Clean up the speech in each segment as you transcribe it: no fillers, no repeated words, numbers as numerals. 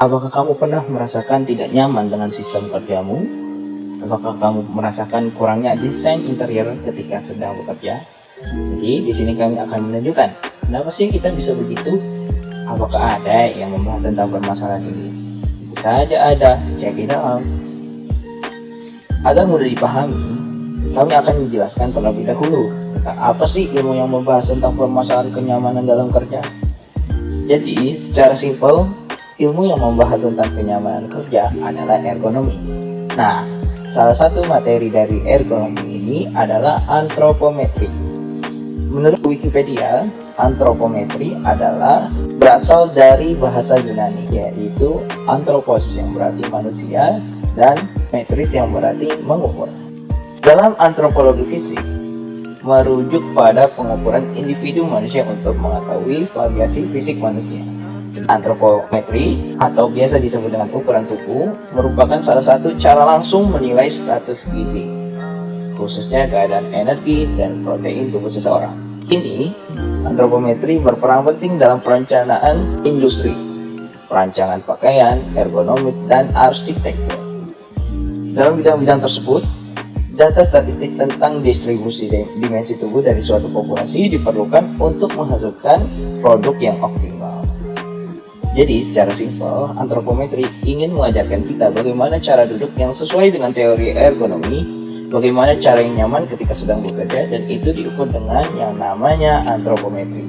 Apakah kamu pernah merasakan tidak nyaman dengan sistem kerjamu? Apakah kamu merasakan kurangnya desain interior ketika sedang bekerja? Jadi di sini kami akan menunjukkan kenapa sih kita bisa begitu. Apakah ada yang membahas tentang permasalahan ini? Tentu saja ada. Check it out. Agar mudah dipahami, kami akan menjelaskan terlebih dahulu tentang apa sih ilmu yang membahas tentang permasalahan kenyamanan dalam kerja. Jadi, secara simpel, ilmu yang membahas tentang kenyamanan kerja adalah ergonomi. Nah, salah satu materi dari ergonomi ini adalah antropometri. Menurut Wikipedia, antropometri adalah berasal dari bahasa Yunani, yaitu anthropos yang berarti manusia dan metris yang berarti mengukur. Dalam antropologi fisik, merujuk pada pengukuran individu manusia untuk mengetahui variasi fisik manusia. Antropometri atau biasa disebut dengan ukuran tubuh merupakan salah satu cara langsung menilai status gizi, khususnya keadaan energi dan protein tubuh seseorang. Kini, antropometri berperan penting dalam perencanaan industri, perancangan pakaian, ergonomi, dan arsitektur. Dalam bidang-bidang tersebut, data statistik tentang distribusi dimensi tubuh dari suatu populasi diperlukan untuk menghasilkan produk yang optimal. Jadi, secara simpel, antropometri ingin mengajarkan kita bagaimana cara duduk yang sesuai dengan teori ergonomi, bagaimana cara yang nyaman ketika sedang bekerja, dan itu diukur dengan yang namanya antropometri.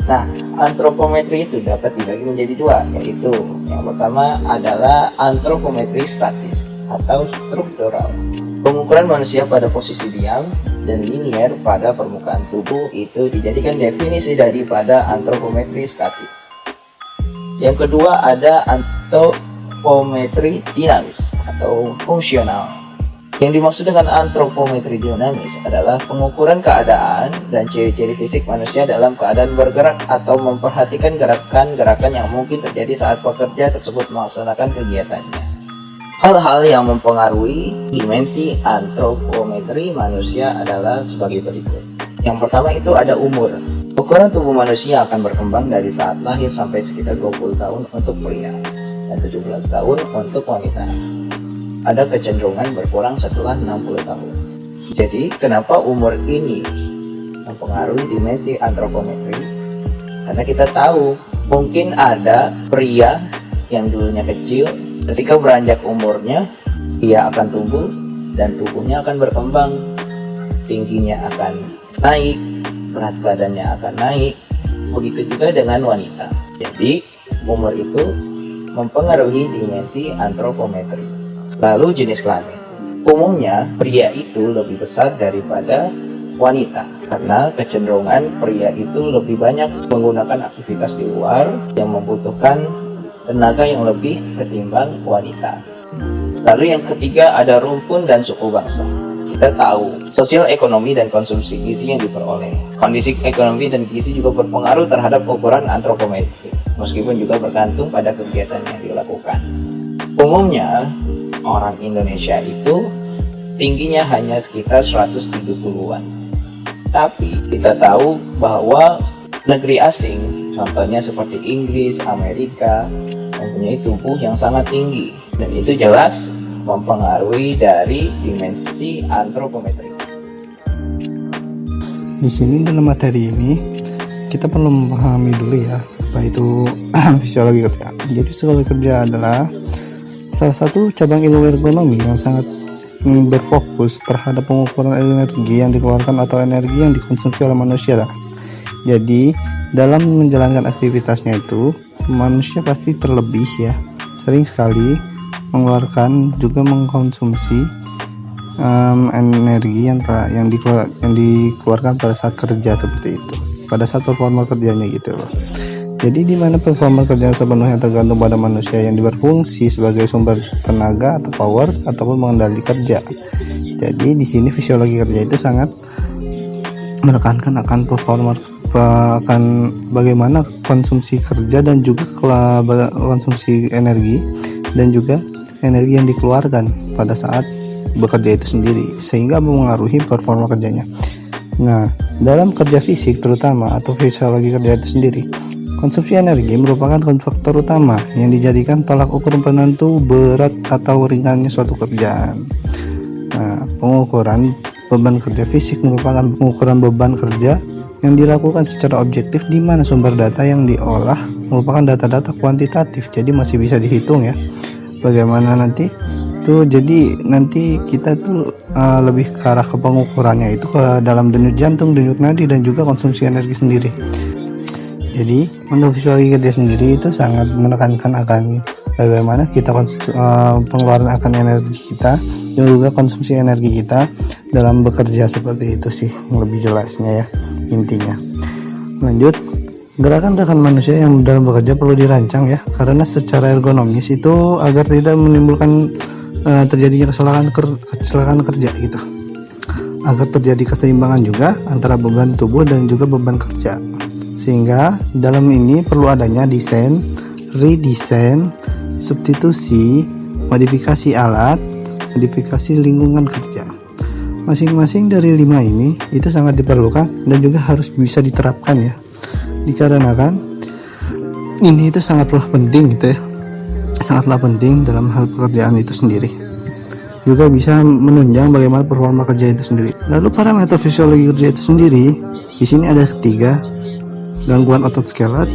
Nah, antropometri itu dapat dibagi menjadi dua, yaitu yang pertama adalah antropometri statis atau struktural. Pengukuran manusia pada posisi diam dan linier pada permukaan tubuh itu dijadikan definisi daripada antropometri statis. Yang kedua ada antropometri dinamis atau fungsional. Yang dimaksud dengan antropometri dinamis adalah pengukuran keadaan dan ciri-ciri fisik manusia dalam keadaan bergerak atau memperhatikan gerakan-gerakan yang mungkin terjadi saat pekerja tersebut melaksanakan kegiatannya. Hal-hal yang mempengaruhi dimensi antropometri manusia adalah sebagai berikut. Yang pertama itu ada umur. Ukuran tubuh manusia akan berkembang dari saat lahir sampai sekitar 20 tahun untuk pria dan 17 tahun untuk wanita. Ada kecenderungan berkurang setelah 60 tahun. Jadi, kenapa umur ini mempengaruhi dimensi antropometri? Karena kita tahu, mungkin ada pria yang dulunya kecil, ketika beranjak umurnya, ia akan tumbuh dan tubuhnya akan berkembang. Tingginya akan naik, berat badannya akan naik. Begitu juga dengan wanita. Jadi, umur itu mempengaruhi dimensi antropometri. Lalu jenis kelamin. Umumnya, pria itu lebih besar daripada wanita karena kecenderungan pria itu lebih banyak menggunakan aktivitas di luar yang membutuhkan tenaga yang lebih ketimbang wanita. Lalu yang ketiga ada rumpun dan suku bangsa. Kita tahu sosial ekonomi dan konsumsi gizi yang diperoleh. Kondisi ekonomi dan gizi juga berpengaruh terhadap ukuran antropometri, meskipun juga bergantung pada kegiatan yang dilakukan. Umumnya, orang Indonesia itu tingginya hanya sekitar 170-an. Tapi kita tahu bahwa negeri asing, contohnya seperti Inggris, Amerika, mempunyai tubuh yang sangat tinggi. Dan itu jelas mempengaruhi dari dimensi antropometri. Di sini dalam materi ini kita perlu memahami dulu ya apa itu fisiologi kerja. Jadi fisiologi kerja adalah salah satu cabang ilmu ergonomi yang sangat berfokus terhadap pengukuran energi yang dikeluarkan atau energi yang dikonsumsi oleh manusia. Jadi dalam menjalankan aktivitasnya itu manusia pasti terlebih ya, sering sekali mengeluarkan juga mengkonsumsi energi yang dikeluarkan pada saat kerja seperti itu, pada saat performa kerjanya gitu loh. Jadi di mana performa kerja sepenuhnya tergantung pada manusia yang berfungsi sebagai sumber tenaga atau power ataupun mengendali kerja. Jadi di sini fisiologi kerja itu sangat menekankan akan performa, akan bagaimana konsumsi kerja dan juga konsumsi energi dan juga energi yang dikeluarkan pada saat bekerja itu sendiri, sehingga mempengaruhi performa kerjanya. Nah, dalam kerja fisik terutama atau fisiologi kerja itu sendiri, Konsumsi energi merupakan faktor utama yang dijadikan tolak ukur penentu berat atau ringannya suatu kerjaan. Nah, pengukuran beban kerja fisik merupakan pengukuran beban kerja yang dilakukan secara objektif, di mana sumber data yang diolah merupakan data-data kuantitatif, jadi masih bisa dihitung ya. Bagaimana nanti tuh, jadi nanti kita tuh lebih ke arah ke pengukurannya itu ke dalam denyut jantung, denyut nadi, dan juga konsumsi energi sendiri. Jadi untuk fisiologi kerja sendiri itu sangat menekankan akan bagaimana kita pengeluaran akan energi kita dan juga konsumsi energi kita dalam bekerja, seperti itu sih lebih jelasnya ya intinya. Lanjut, gerakan-gerakan manusia yang dalam bekerja perlu dirancang ya, karena secara ergonomis itu agar tidak menimbulkan terjadinya kecelakaan kerja gitu, agar terjadi keseimbangan juga antara beban tubuh dan juga beban kerja. Sehingga dalam ini perlu adanya desain, redesign, substitusi, modifikasi alat, modifikasi lingkungan kerja. Masing-masing dari 5 ini itu sangat diperlukan dan juga harus bisa diterapkan ya, dikarenakan ini itu sangatlah penting gitu ya, sangatlah penting dalam hal pekerjaan itu sendiri, juga bisa menunjang bagaimana performa kerja itu sendiri. Lalu parameter fisiologi kerja itu sendiri di sini ada 3. Gangguan otot skelet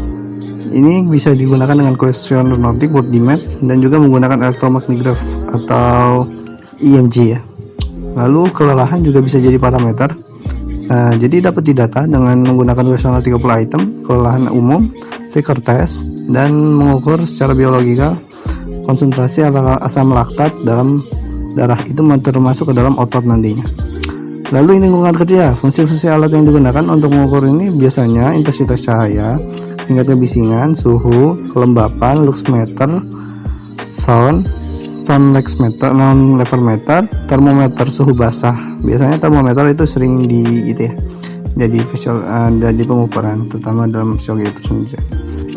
ini bisa digunakan dengan kuesioner Nordic body map dan juga menggunakan elektromagnetograph atau EMG ya. Lalu kelelahan juga bisa jadi parameter. Jadi dapat didata dengan menggunakan kuesioner 30 item, kelelahan umum, Richter test, dan mengukur secara biologikal konsentrasi asam laktat dalam darah, itu termasuk ke dalam otot nantinya. Lalu ini lingkungan kerja, fungsi-fungsi alat yang digunakan untuk mengukur ini biasanya intensitas cahaya, tingkat kebisingan, suhu, kelembapan, lux meter, sound lex meter, non level meter, termometer suhu basah. Biasanya termometer itu sering jadi pengukuran, terutama dalam fisiologi itu sendiri.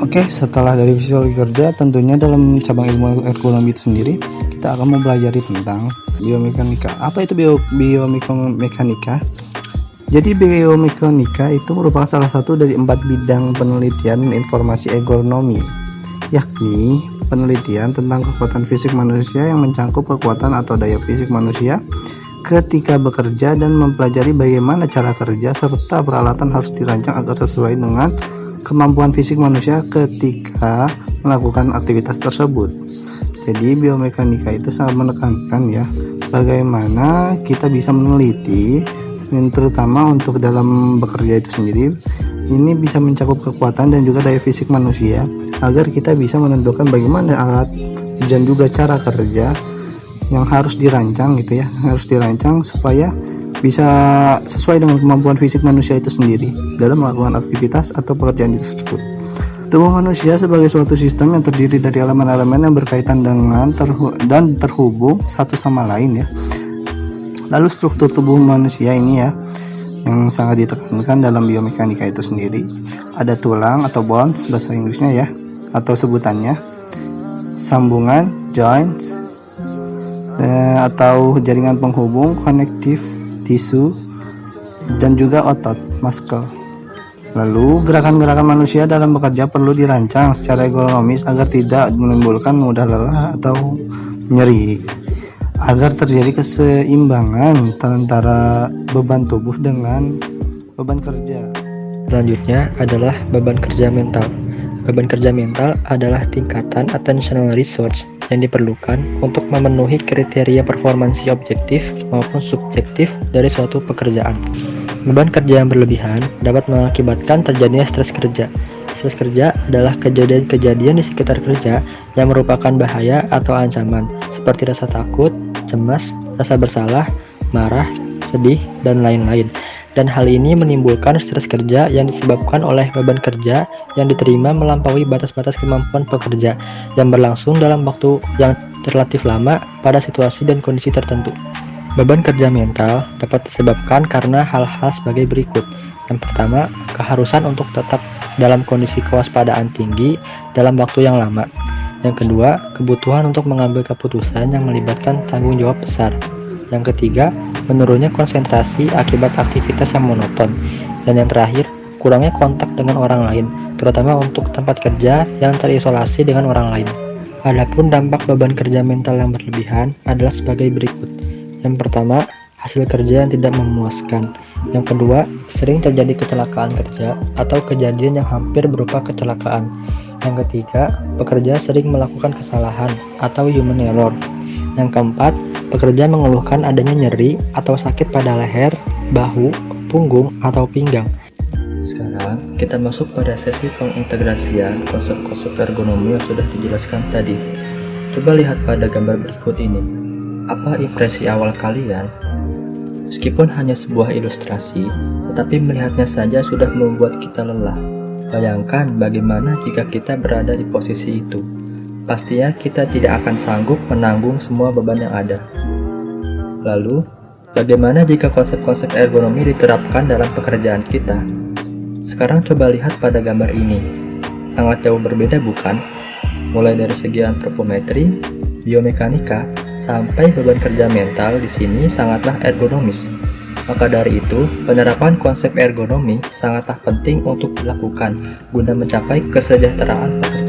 Oke, setelah dari fisiologi kerja, tentunya dalam cabang ilmu ergonomi itu sendiri kita akan mempelajari tentang biomekanika. Apa itu biomekanika? Jadi biomekanika itu merupakan salah satu dari 4 bidang penelitian informasi ergonomi, yakni penelitian tentang kekuatan fisik manusia yang mencangkup kekuatan atau daya fisik manusia ketika bekerja dan mempelajari bagaimana cara kerja serta peralatan harus dirancang agar sesuai dengan kemampuan fisik manusia ketika melakukan aktivitas tersebut. Jadi biomekanika itu sangat menekankan ya bagaimana kita bisa meneliti, dan terutama untuk dalam bekerja itu sendiri ini bisa mencakup kekuatan dan juga daya fisik manusia agar kita bisa menentukan bagaimana alat dan juga cara kerja yang harus dirancang gitu ya, harus dirancang supaya bisa sesuai dengan kemampuan fisik manusia itu sendiri dalam melakukan aktivitas atau pekerjaan itu tersebut. Tubuh manusia sebagai suatu sistem yang terdiri dari elemen-elemen yang berkaitan dengan dan terhubung satu sama lain ya. Lalu struktur tubuh manusia ini ya yang sangat ditekankan dalam biomekanika itu sendiri. Ada tulang atau bones bahasa Inggrisnya ya, atau sebutannya sambungan joints, atau jaringan penghubung connective tissue, dan juga otot muscle. Lalu gerakan-gerakan manusia dalam bekerja perlu dirancang secara ergonomis agar tidak menimbulkan mudah lelah atau nyeri, agar terjadi keseimbangan antara beban tubuh dengan beban kerja. Selanjutnya adalah beban kerja mental. Beban kerja mental adalah tingkatan attentional resource yang diperlukan untuk memenuhi kriteria performansi objektif maupun subjektif dari suatu pekerjaan. Beban kerja yang berlebihan dapat mengakibatkan terjadinya stres kerja. Stres kerja adalah kejadian-kejadian di sekitar kerja yang merupakan bahaya atau ancaman, seperti rasa takut, cemas, rasa bersalah, marah, sedih, dan lain-lain. Dan hal ini menimbulkan stres kerja yang disebabkan oleh beban kerja yang diterima melampaui batas-batas kemampuan pekerja dan berlangsung dalam waktu yang relatif lama pada situasi dan kondisi tertentu. Beban kerja mental dapat disebabkan karena hal-hal sebagai berikut. Yang pertama, keharusan untuk tetap dalam kondisi kewaspadaan tinggi dalam waktu yang lama. Yang kedua, kebutuhan untuk mengambil keputusan yang melibatkan tanggung jawab besar. Yang ketiga, menurunnya konsentrasi akibat aktivitas yang monoton. Dan yang terakhir, kurangnya kontak dengan orang lain, terutama untuk tempat kerja yang terisolasi dengan orang lain. Adapun dampak beban kerja mental yang berlebihan adalah sebagai berikut. Yang pertama, hasil kerja yang tidak memuaskan. Yang kedua, sering terjadi kecelakaan kerja atau kejadian yang hampir berupa kecelakaan. Yang ketiga, pekerja sering melakukan kesalahan atau human error. Yang keempat, pekerja mengeluhkan adanya nyeri atau sakit pada leher, bahu, punggung, atau pinggang. Sekarang kita masuk pada sesi pengintegrasian konsep-konsep ergonomi yang sudah dijelaskan tadi. Coba lihat pada gambar berikut ini. Apa impresi awal kalian? Meskipun hanya sebuah ilustrasi, tetapi melihatnya saja sudah membuat kita lelah. Bayangkan bagaimana jika kita berada di posisi itu. Pastinya kita tidak akan sanggup menanggung semua beban yang ada. Lalu, bagaimana jika konsep-konsep ergonomi diterapkan dalam pekerjaan kita? Sekarang coba lihat pada gambar ini. Sangat jauh berbeda bukan? Mulai dari segi antropometri, biomekanika, sampai beban kerja mental di sini sangatlah ergonomis. Maka dari itu, penerapan konsep ergonomi sangatlah penting untuk dilakukan guna mencapai kesejahteraan pekerja.